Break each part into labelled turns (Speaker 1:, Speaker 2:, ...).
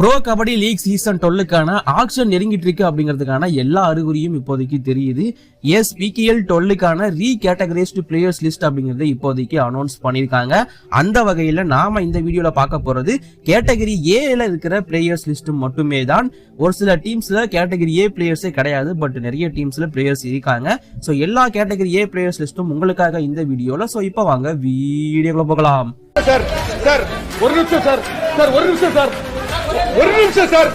Speaker 1: Bro kabaddi league season 12க்கான action நெருங்கிட்டு இருக்கு அப்படிங்கிறதுக்கான எல்லா அறிகுறியும் இப்போதைக்கு தெரியுது. எஸ் PKL 12க்கான ரீகேட்டகரைஸ்டு பிளேயர்ஸ் லிஸ்ட் அப்படிங்கறத இப்போதைக்கு அனௌன்ஸ் பண்ணிருக்காங்க. அந்த வகையில நாம இந்த வீடியோல பார்க்க போறது கேட்டகரி ஏல இருக்கிற பிளேயர்ஸ் லிஸ்ட் மட்டுமே தான். ஒரு சில டீம்ஸ்ல கேட்டகரி ஏ பிளேயர்ஸே கிடையாது, பட் நிறைய டீம்ஸ்ல பிளேயர்ஸ் இருக்காங்க. சோ எல்லா கேட்டகரி ஏ பிளேயர்ஸ் லிஸ்டும் உங்களுக்காக இந்த வீடியோல. சோ இப்போ வாங்க வீடியோக்குள்ள போகலாம்.
Speaker 2: சார் சார் ஒரு நிமிஷம் சார் சார் ஒரு நிமிஷம் சார் ஒரு நிமிஷம் சார்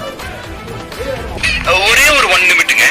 Speaker 3: ஒரே ஒரு 1 நிமிட்டுங்க.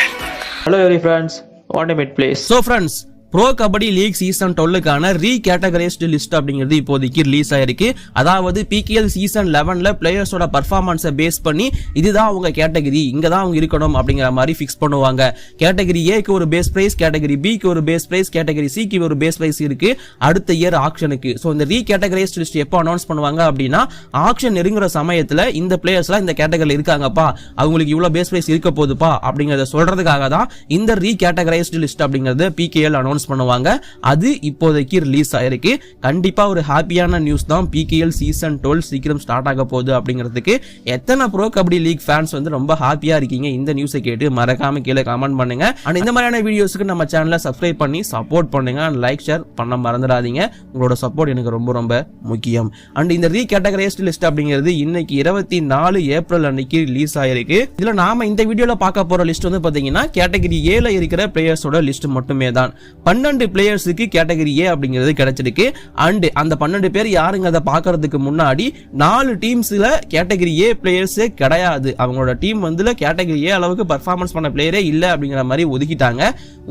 Speaker 4: Hello every friends, 1 minute please.
Speaker 1: So friends, pro kabaddi league season 12க்கான ரீகேட்டகரைஸ்டு லிஸ்ட் அப்படிங்கிறது இப்போதைக்கு ரிலீஸ் ஆயிருக்கு. அதாவது PKL சீசன் 11ல பிளேயர்ஸோட பர்ஃபார்மன்ஸை பேஸ் பண்ணி இதுதான் அவங்க கேட்டகரி, இங்க தான் அவங்க இருக்கணும் அப்படிங்கிற மாதிரி ஃபிக்ஸ் பண்ணுவாங்க. கேட்டகரி ஏக்கு ஒரு பேஸ் பிரைஸ், கேட்டகரி பிக்கு ஒரு பேஸ் பிரைஸ், கேட்டகரி சிக்கு ஒரு பேஸ் பிரைஸ் இருக்கு அடுத்த இயர் ஆக்ஷனுக்கு. ஸோ இந்த ரீகேட்டகரைஸ்டு லிஸ்ட் எப்போ அனௌன்ஸ் பண்ணுவாங்க அப்படின்னா, ஆக்ஷன் நெருங்குற சமயத்துல இந்த பிளேயர்ஸ்லாம் இந்த கேட்டகரியில் இருக்காங்கப்பா, அவங்களுக்கு இவ்வளவு பேஸ் பிரைஸ் இருக்க போகுதுப்பா அப்படிங்கறத சொல்றதுக்காக தான் இந்த ரீகேட்டகரைஸ்டு லிஸ்ட் அப்படிங்கறத PKL அனௌன்ஸ் பண்ணுவாங்க. அது இப்போதைக்கு ரிலீஸ் ஆயிருக்கு. கண்டிப்பா ஒரு ஹாப்பியான நியூஸ் தான். PKL சீசன் 12 சீக்கிரம் ஸ்டார்ட் ஆக போகுது அப்படிங்கிறதுக்கு எத்தனை ப்ரோ கபடி லீக் ஃபேன்ஸ் வந்து ரொம்ப ஹாப்பியா இருக்கீங்க இந்த நியூஸை கேட்டு மறக்காம கீழே கமெண்ட் பண்ணுங்க. அண்ட் இந்த மாதிரியான வீடியோஸ்க்கு நம்ம சேனலை சப்ஸ்கிரைப் பண்ணி சப்போர்ட் பண்ணுங்க. அண்ட் லைக் ஷேர் பண்ண மறந்துடாதீங்க. உங்களோட சப்போர்ட் எனக்கு ரொம்ப ரொம்ப முக்கியம். அண்ட் இந்த ரீகேட்டகரைஸ்டு லிஸ்ட் அப்படிங்கிறது இன்னைக்கு 24 ஏப்ரல் அன்னைக்கு ரிலீஸ் ஆயிருக்கு. இதுல நாம இந்த வீடியோல பார்க்க போற லிஸ்ட் வந்து பாத்தீங்கன்னா கேட்டகரி ஏல இருக்கிற பிளேயர்ஸோட லிஸ்ட் மட்டுமே தான். 12 பிளேயர்ஸுக்கு கேட்டகரி ஏ அப்படிங்கிறது கிடைச்சிருக்கு. அண்ட் அந்த 12 பேர் யாருங்கிறத பாக்குறதுக்கு முன்னாடி 4 டீம்ஸ்ல கேட்டகரி ஏ பிளேயர்ஸே கிடையாது. அவங்களோட டீம் வந்து கேட்டகரி ஏ அளவுக்கு பர்ஃபார்மன்ஸ் பண்ண பிளேயரே இல்ல அப்படிங்கிற மாதிரி ஒதுக்கிட்டாங்க.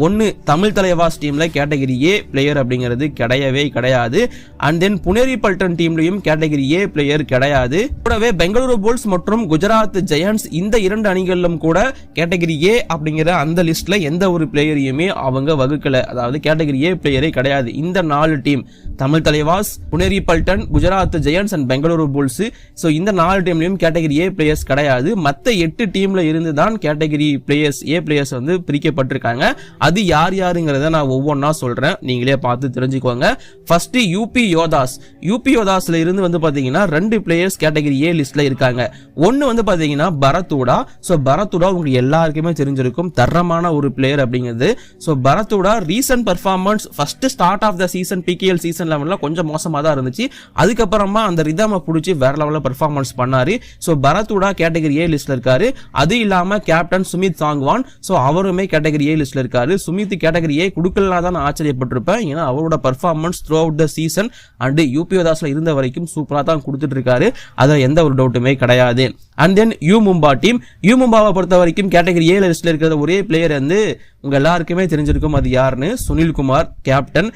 Speaker 1: ஒன்னு தமிழ் தலைவாஸ் டீம்ல கேட்டகரி ஏ பிளேயர் அப்படிங்கிறது கிடையவே கிடையாது. அண்ட் தென் புனேரி பல்டன் டீம்லயும் கேட்டகரி ஏ பிளேயர் கிடையாது. கூடவே பெங்களூரு புல்ஸ் மற்றும் குஜராத் ஜெயண்ட்ஸ் இந்த 2 அணிகளிலும் கூட கேட்டகரி ஏ அப்படிங்கிற அந்த லிஸ்ட்ல எந்த ஒரு பிளேயரையுமே அவங்க வகுக்கல. அதாவது கேட்டகரி ஏ பிளேயரே கிடையாது. இந்த 4 team Tamil Thalaivas, Puneri Paltan, Gujarat giants and Bengaluru bulls, so இந்த 4 டீம்லயும் கேட்டகரி ஏ பிளேயர்ஸ் கிடையாது. மத்த 8 டீம்ல இருந்து தான் கேட்டகரி பிளேயர்ஸ் ஏ பிளேயர்ஸ் வந்து பிரிக்கப்பட்டிருக்காங்க. அது யார் யாருங்கிறத நான் ஒவ்வொன்றா சொல்றேன், நீங்களே பார்த்து தெரிஞ்சுக்கோங்க. ஃபர்ஸ்ட் யூபி யோதாஸ்ல இருந்து வந்து பாத்தீங்கன்னா 2 பிளேயர்ஸ் கேட்டகரி ஏ லிஸ்ட்ல இருக்காங்க. ஒன்னு வந்து பாத்தீங்கன்னா பரத்துடா. சோ பரத்துடா உங்களுக்கு எல்லாருக்குமே தெரிஞ்சிருக்கும், தரமான ஒரு பிளேயர் அப்படிங்கிறது. சோ பரத்துடா recent performance first start of the season PKL season 11ல கொஞ்சம் மோசமா தான் இருந்துச்சு. அதுக்கப்புறமா அந்த ரிதமை பிடிச்சி வேற லெவல்ல பர்ஃபார்மன்ஸ் பண்ணாரு. சோ பரத்துடா கேட்டகரி ஏ லிஸ்ட்ல இருக்காரு. அது இல்லாம கேப்டன் சுமித் சாங்வான், சோ அவருமே கேட்டகரி ஏ லிஸ்ட்ல இருக்காரு. சுமித் கேட்டகரி ஏ கொடுக்கலாம் தான் ஆச்சரியப்பட்டிருப்பேன், ஏன்னா அவரோட performance throughout the season and UP யோதாஸ்ல இருந்த வரைக்கும் சூப்பரா தான் கொடுத்துட்டு இருக்காரு. அதுல எந்த ஒரு டவுட்டுமே கிடையாது. அண்ட் தென் யூ மும்பாவை பொறுத்த வரைக்கும் கேட்டகரி ஏ லிஸ்ட்ல இருக்கிற ஒரே பிளேயர் வந்து உங்க எல்லாருக்குமே தெரிஞ்சிருக்கும், அது யாருன்னு, Sunil Kumar captain,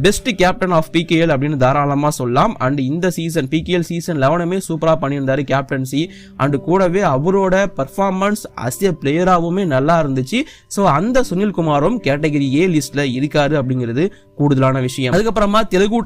Speaker 1: best captain of PKL அப்படின்னு தாராளமா சொல்லலாம். அண்ட் இந்த சீசன் PKL சீசன் 11மே சூப்பரா பண்ணியிருந்தாரு கேப்டன்சி. அண்ட் கூடவே அவரோட பர்ஃபார்மன்ஸ் அஸ் எ பிளேயராகவுமே நல்லா இருந்துச்சு. ஸோ அந்த சுனில் குமாரும் கேட்டகரி ஏ லிஸ்ட்ல இருக்காரு அப்படிங்கிறது கூடுதலான விஷயம். அதுக்கப்புறமா தெலுங்கு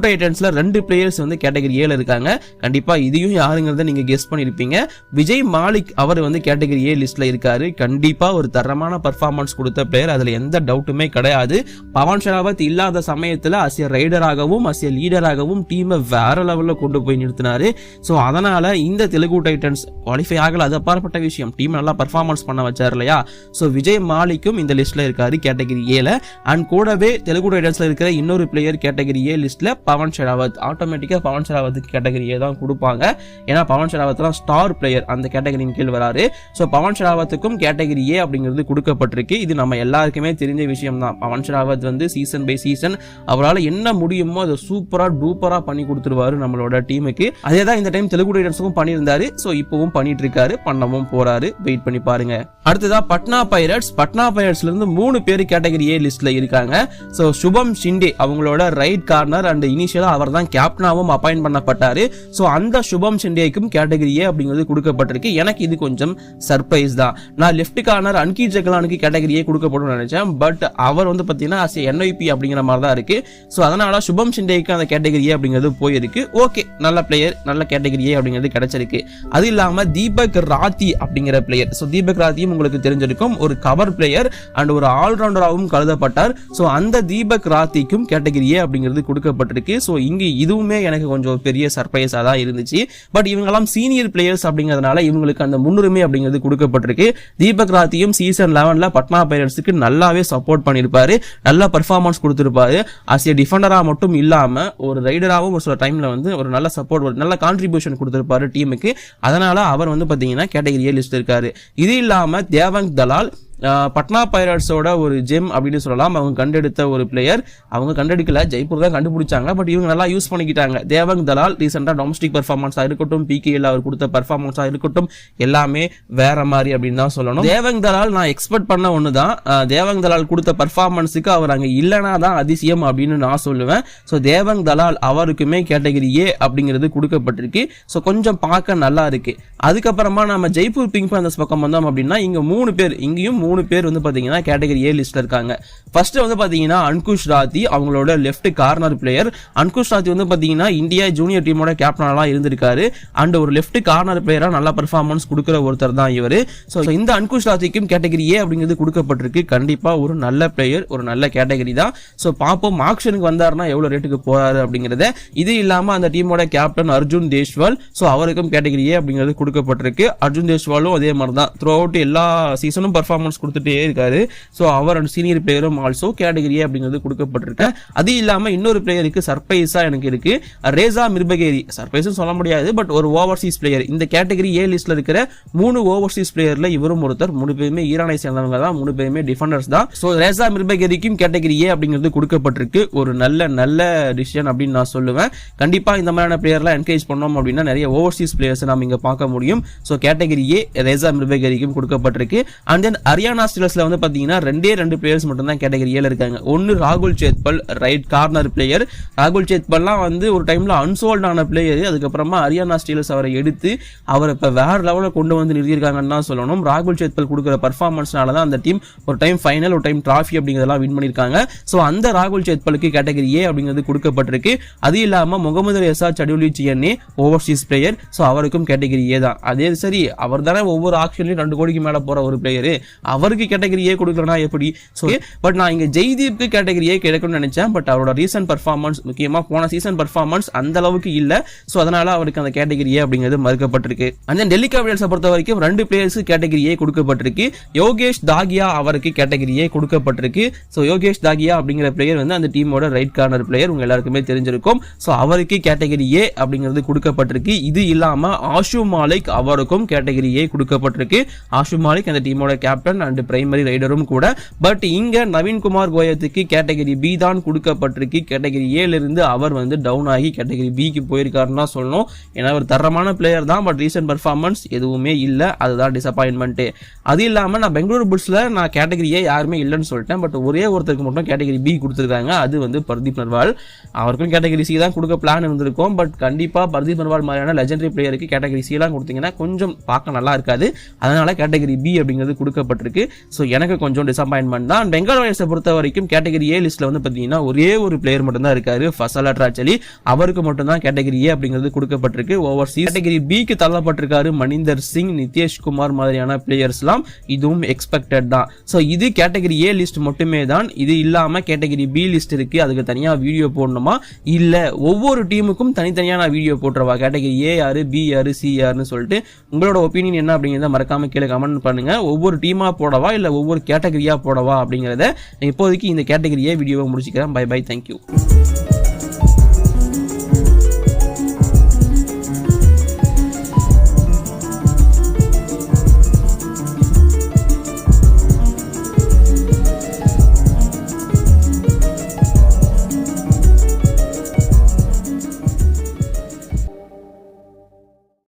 Speaker 1: டைட்டன்ஸ்ல 2 பிளேயர்ஸ் வந்து கேட்டகரி ஏல இருக்காங்க. கண்டிப்பா இதையும் யாருங்கிறத நீங்க கெஸ் பண்ணிருப்பீங்க. விஜய் மாலிக் அவர் வந்து கேட்டகரி ஏ லிஸ்ட்ல இருக்காரு. கண்டிப்பா ஒரு தரமான பர்ஃபார்மன்ஸ் கொடுத்த பிளேயர், அதுல எந்த டவுட்டுமே கிடையாது. பவன் ஷராவத் இல்லாத சமயத்துல அசிய ரைடராகவும் அசிய லீடராகவும் டீமை வேற லெவல்ல கொண்டு போய் நிறுத்தினாரு. சோ அதனால இந்த தெலுங்கு டைட்டன்ஸ் குவாலிஃபை ஆகல, அது அப்பாற்பட்ட விஷயம், டீம் நல்லா பர்ஃபார்மன்ஸ் பண்ண வச்சார் இல்லையா. சோ விஜய் மாலிக்கும் இந்த லிஸ்ட்ல இருக்காரு கேட்டகரி ஏல. அண்ட் கூடவே தெலுங்கு டைட்டன்ஸ்ல இருக்கிற இன்னொரு பிளேயர் கேட்டகரி ஏ லிஸ்ட்ல பவன் ஷராவத். ஆட்டோமேட்டிக்கா பவன் ஷராவத்துக்கு கேட்டகரி ஏ தான் கொடுப்பாங்க, ஏன்னா பவன் ஷராவத் தான் ஸ்டார் பிளேயர், அந்த கேட்டகரியின் கீழ் வராரு. சோ பவன் ஷராவத்துக்கும் கேட்டகரி ஏ அப்படிங்கிறது கொடுக்கப்பட்டிருக்கு. இது நம்ம எல்லாருக்குமே தெரிஞ்ச விஷயம் தான். பவன் ஷராவத் வந்து சீசன் பை சீசன் அவரால் என்ன முடியுமோ அதை சூப்பரா டூப்பரா பண்ணி கொடுத்துருவாரு நம்மளோட டீமுக்கு. அதே தான் இந்த டைம் தெலுங்கு டைட்டன்ஸுக்கும் பண்ணியிருந்தாரு. சோ இப்பவும் பண்ணிட்டு இருக்காரு, பண்ணவும் போறாரு, வெயிட் பண்ணி பாருங்க. அடுத்ததா பட்னா பைரட்ஸ்ல இருந்து 3 பேர் கேட்டகரி ஏ லிஸ்ட்ல இருக்காங்க. சோ சுபம் ஷிண்டே அவங்களோட ரைட் கார்னர் அண்ட் இனிஷியலா அவர் தான் கேப்டனாவும் அப்பாயிண்ட் பண்ணப்பட்டாரு. சோ அந்த சுபம் ஷிண்டேக்கும் கேட்டகரி ஏ அப்படிங்கிறது கொடுக்கப்பட்டிருக்கு. எனக்கு இது கொஞ்சம் சர்ப்ரைஸ் தான். நான் லெஃப்ட் கார்னர் அன்கி ஜெகலானுக்கு கேட்டகரி ஏ கொடுக்கப்படும் நினைச்சேன், பட் அவர் வந்து பாத்தீங்கன்னா NYP அப்படிங்கிற மாதிரி தான் இருக்கு. சோ அதனால சுபம் ஷிண்டேக்கு அந்த கேட்டகரி ஏ அப்படிங்கிறது போயிருக்கு. ஓகே, நல்ல பிளேயர், நல்ல கேட்டகரி ஏ அப்படிங்கிறது கிடைச்சிருக்கு. அது இல்லாம தீபக் ராத்தி அப்படிங்கிற பிளேயர். சோ தீபக் ராத்தியும் உங்களுக்கு தெரிஞ்சிருக்கும், ஒரு கவர் பிளேயர் அண்ட் ஒரு ஆல்ரவுண்டராகவும் கருதப்பட்டார். சோ அந்த தீபக் தீபக் ராத்திக்கும் கேட்டகரி ஏ அப்படிங்கிறது கொடுக்கப்பட்டிருக்கு. ஸோ இங்கே இதுவுமே எனக்கு கொஞ்சம் பெரிய சர்ப்ரைஸாக தான் இருந்துச்சு. பட் இவங்கெல்லாம் சீனியர் பிளேயர்ஸ் அப்படிங்கிறதுனால இவங்களுக்கு அந்த முன்னுரிமை அப்படிங்கிறது கொடுக்கப்பட்டிருக்கு. தீபக் ராத்தியும் சீசன் 11ல பட்னா பைரட்ஸுக்கு நல்லாவே சப்போர்ட் பண்ணியிருப்பாரு, நல்ல பர்ஃபார்மன்ஸ் கொடுத்திருப்பாரு. ஆஸ் ஏ டிஃபெண்டரா மட்டும் இல்லாம ஒரு ரைடராகவும் ஒரு சில டைம்ல வந்து ஒரு நல்ல சப்போர்ட், ஒரு நல்ல கான்ட்ரிபியூஷன் கொடுத்திருப்பாரு டீமுக்கு. அதனால அவர் வந்து பாத்தீங்கன்னா கேட்டகரி ஏ லிஸ்ட் இருக்காரு. இது இல்லாம தேவங் தலால் பட்னா பைரட்ஸோட ஒரு ஜெம் அப்படின்னு சொல்லலாம். அவங்க கண்டெடுத்த ஒரு பிளேயர், அவங்க கண்டெடுக்கல, ஜெய்ப்பூர் தான் கண்டுபிடிச்சாங்க. பட் இவங்க நல்லா யூஸ் பண்ணிக்கிட்டாங்க. தேவங் தலால் ரீசெண்டா டொமஸ்டிக் பர்ஃபார்மன்ஸா இருக்கட்டும், பிகேஎல் அவர் கொடுத்த பர்ஃபார்மன்ஸா இருக்கட்டும், எல்லாமே வேற மாதிரி அப்படின்னு தான் சொல்லணும். தேவங் தலால் நான் எக்ஸ்பெக்ட் பண்ண ஒண்ணுதான். தேவங் தலால் கொடுத்த பர்ஃபார்மன்ஸுக்கு அவர் அங்க இல்லைனா தான் அதிசயம் அப்படின்னு நான் சொல்லுவேன். ஸோ தேவங் தலால் அவருக்குமே கேட்டகரி ஏ அப்படிங்கிறது கொடுக்கப்பட்டிருக்கு. ஸோ கொஞ்சம் பார்க்க நல்லா இருக்கு. அதுக்கப்புறமா நம்ம ஜெய்ப்பூர் பிங்க் பேந்தர்ஸ் பக்கம் வந்தோம் அப்படின்னா இங்க 3 பேர், இங்கேயும் 3 பேர் வந்து பாத்தீங்கன்னா கேட்டகரி ஏ லிஸ்ட்ல இருக்காங்க. ஃபர்ஸ்ட் வந்து பாத்தீங்கன்னா அன்குஷ் ராத்தி, அவங்களோட left corner player. Ankush Rathi வந்து பாத்தீங்கன்னா இந்தியா ஜூனியர் டீமோட கேப்டனா இருந்திருக்காரு. அண்ட் ஒரு லெஃப்ட் கார்னர் பிளேயரா நல்ல பெர்ஃபார்மன்ஸ் கொடுக்கிற ஒருத்தர் தான் இவரு. ஸோ இந்த அன்குஷ் ராத்திக்கும் கேட்டகரி ஏ அப்படிங்கிறது கொடுக்கப்பட்டிருக்கு. கண்டிப்பா ஒரு நல்ல பிளேயர், ஒரு நல்ல கேட்டகரி தான். ஸோ பாப்போம் ஆக்ஷனுக்கு வந்தாருன்னா எவ்வளவு ரேட்டுக்கு போறாரு அப்படிங்கறத. இது இல்லாம அந்த டீமோட கேப்டன் அர்ஜுன் தேஷ்வால், ஸோ அவருக்கும் கேட்டகரி ஏ அப்படிங்கிறது கொடுக்கப்பட்டிருக்கு. அர்ஜுன் தேஷ்வாலும் அதே மாதிரி தான் த்ரூ அவுட் எல்லா சீசனும் பர்ஃபார்மன்ஸ் கொடுத்துட்டே இருக்காரு. ஸோ அவர் சீனியர் பிளேயரும் ஆல்சோ கேட்டகரி அப்படிங்கிறது கொடுக்கப்பட்டிருக்கு. அது இல்லாம இன்னொரு பிளேயருக்கு சர்ப்ரைஸா எனக்கு இருக்கு, ரேசா மிர்பகேரி. சர்ப்ரைஸ் சொல்ல முடியாது, பட் ஒரு ஓவர்சீஸ் பிளேயர். இந்த கேட்டகரி ஏ லிஸ்ட்ல இருக்கிற 3 ஓவர்சீஸ் பிளேயர்ல இவரும் ஒருத்தர். 3 பேருமே ஈரானை சேர்ந்தவங்க தான், 3 பேருமே டிஃபெண்டர்ஸ் தான். ஸோ ரேசா மிர்பகேரிக்கும் கேட்டகரி ஏ அப்படிங்கிறது கொடுக்கப்பட்டிருக்கு. ஒரு நல்ல டிசிஷன் அப்படின்னு நான் சொல்லுவேன். கண்டிப்பா இந்த மாதிரியான பிளேயர்லாம் என்கரேஜ் பண்ணோம் அப்படின்னா நிறைய ஓவர்சீஸ் பிளேயர்ஸ் நாம இங்க பார்க்க முடியும். ஸோ கேட்டகரி ஏ ரேசா மிர்பகேரிக்கும் கொடுக்கப்பட்டிருக்கு. அண்ட் தென் ஹரியானா ஸ்டீலர்ஸ்ல வந்து பாத்தீங்கன்னா 2 பிளேயர்ஸ் மட்டும் தான் கேட்டகரி ஏல இருக்காங்க. ஒன்னு ராகுல் சேத்பல், ரைட் கார்னர் பிளேயர். ராகுல் சேத்பல்லாம் வந்து ஒரு டைம்ல அன்சோல்ட் ஆன பிளேயர். அதுக்கப்புறமா ஹரியானா ஸ்டீலர்ஸ் அவரை எடுத்து அவரை இப்ப வேற லெவல்ல கொண்டு வந்து நிறுத்திருக்காங்கன்னு தான் சொல்லணும். ராகுல் சேத்பல் கொடுக்குற பர்ஃபார்மன்ஸ்னால தான் அந்த டீம் ஒரு டைம் ஃபைனல், ஒரு டைம் டிராஃபி அப்படிங்கிறதெல்லாம் வின் பண்ணிருக்காங்க. ஸோ அந்த ராகுல் சேத்பலுக்கு கேட்டகரி ஏ அப்படிங்கிறது கொடுக்கப்பட்டிருக்கு. அது இல்லாம Mohammad Reza Shadloui Chiyaneh overseas player. So அவருக்கும் கேட்டகரி ஏ தான். அதே சரி, அவர் தானே ஒவ்வொரு ஆக்ஷன்லயும் 2 கோடிக்கு மேல போற ஒரு பிளேயர், அவருக்கு கேட்டகரி ஏ கொடுக்கலனா எப்படி? சோ பட் நான் இங்க ஜெய்தீப்க்கு கேட்டகரி ஏ கிடைக்கும்னு நினைச்சேன். பட் அவரோட ரீசன்ட் பர்ஃபார்மன்ஸ், முக்கியமா போன சீசன் பர்ஃபார்மன்ஸ் அந்த அளவுக்கு இல்ல. சோ அதனால அவருக்கு அந்த கேட்டகரி ஏ அப்படிங்கிறது மறுக்கப்பட்டிருக்கு. அந்த டெல்லி கேபிட்டல்ஸை பொறுத்த வரைக்கும் 2 பிளேயர்ஸ்க்கு கேட்டகரி ஏ கொடுக்கப்பட்டிருக்கு. யோகேஷ் தாகியா அவருக்கு கேட்டகரி ஏ கொடுக்கப்பட்டிருக்கு. சோ யோகேஷ் தாகியா அப்படிங்கிற பிளேயர் வந்து அந்த டீமோட ரைட் கார்னர் பிளேயர், உங்க எல்லாருக்குமே தெரிஞ்சிருக்கும். சோ அவருக்கு கேட்டகரி ஏ அப்படிங்கிறது கொடுக்கப்பட்டிருக்கு. இது இல்லாம ஆஷு மாலிக் அவருக்கும் கேட்டகரி ஏ கொடுக்கப்பட்டிருக்கு. ஆஷு மாலிக் அந்த டீமோட கேப்டன் அண்ட் பிரைமரி ரைடரும் கூட. பட் இங்க நவீன்குமார் கோயத்துக்கு கேட்டகரி பி தான் கொடுக்கப்பட்டிருக்கு. கேட்டகரி ஏல இருந்து அவர் வந்து டவுன் ஆகி கேட்டகரி பிக்கு போயிருக்காருன்னா சொல்லணும். ஏன்னா ஒரு தரமான பிளேயர் தான், பட் ரீசன்ட் பர்ஃபார்மன்ஸ் எதுவுமே இல்ல, அதுதான் டிசப்பாயின்மெண்ட். அது இல்லாம நான் பெங்களூரு புல்ஸ்ல நான் கேட்டகரி ஏ யாருமே இல்லைன்னு சொல்லிட்டேன். பட் ஒரே ஒருத்தருக்கு மட்டும் கேட்டகரி பி கொடுத்துருக்காங்க. அது வந்து பர்தீப் நர்வால். அவருக்கும் கேட்டகரி சி தான் கொடுக்க பிளான் இருந்திருக்கும். பட் கண்டிப்பா பர்தீப் நர்வால் மாதிரியான லெஜெண்டரி பிளேயருக்கு கேட்டகரி சி எல்லாம் கொடுத்தீங்கன்னா கொஞ்சம் பார்க்க நல்லா இருக்காது. அதனால கேட்டகரி பி அப்படிங்கிறது கொடுக்கப்பட்டிருக்கு. ஸோ எனக்கு கொஞ்சம் டிசப்பாயின்மெண்ட் தான். பெங்கால் வாரியர்ஸை பொறுத்த வரைக்கும் கேட்டகரி ஏ லிஸ்ட்ல வந்து பாத்தீங்கன்னா ஒரே ஒரு பிளேயர் மட்டும் தான் இருக்காரு, ஃபசல் அட்ராச்சலி. அவருக்கு மட்டும் தான் கேட்டகரி ஏ அப்படிங்கிறது கொடுக்கப்பட்டிருக்கு. ஓவர்சீஸ் கேட்டகரி பிக்கு தள்ளப்பட்டிருக்காரு மணிந்தர் சிங், நிதேஷ் குமார் மாதிரியான பிளேயர்ஸ்லாம். இதுவும் எக்ஸ்பெக்டட் தான். ஸோ இது கேட்டகரி ஏ லிஸ்ட் மட்டுமே தான். இது இல்லாம கேட்டகரி பி லிஸ்ட் இருக்கு, அதுக்கு தனியா வீடியோ போடணுமா இல்ல ஒவ்வொரு டீமுக்கும் தனித்தனியா நான் வீடியோ போட்டுருவா, கேட்டகரி ஏ யாரு, பி யாரு, சி யாருன்னு சொல்லிட்டு உங்களோட ஒப்பீனியன் என்ன அப்படிங்கிறத மறக்காம கீழே கமெண்ட் பண்ணுங்க. ஒவ்வொரு டீமா போடவா இல்ல ஒவ்வொரு கேட்டகரியா போடவா அப்படிங்கறத இப்போதைக்கு இந்த கேட்டகரியே வீடியோவை முடிச்சுக்கிறேன். Bye bye, thank you.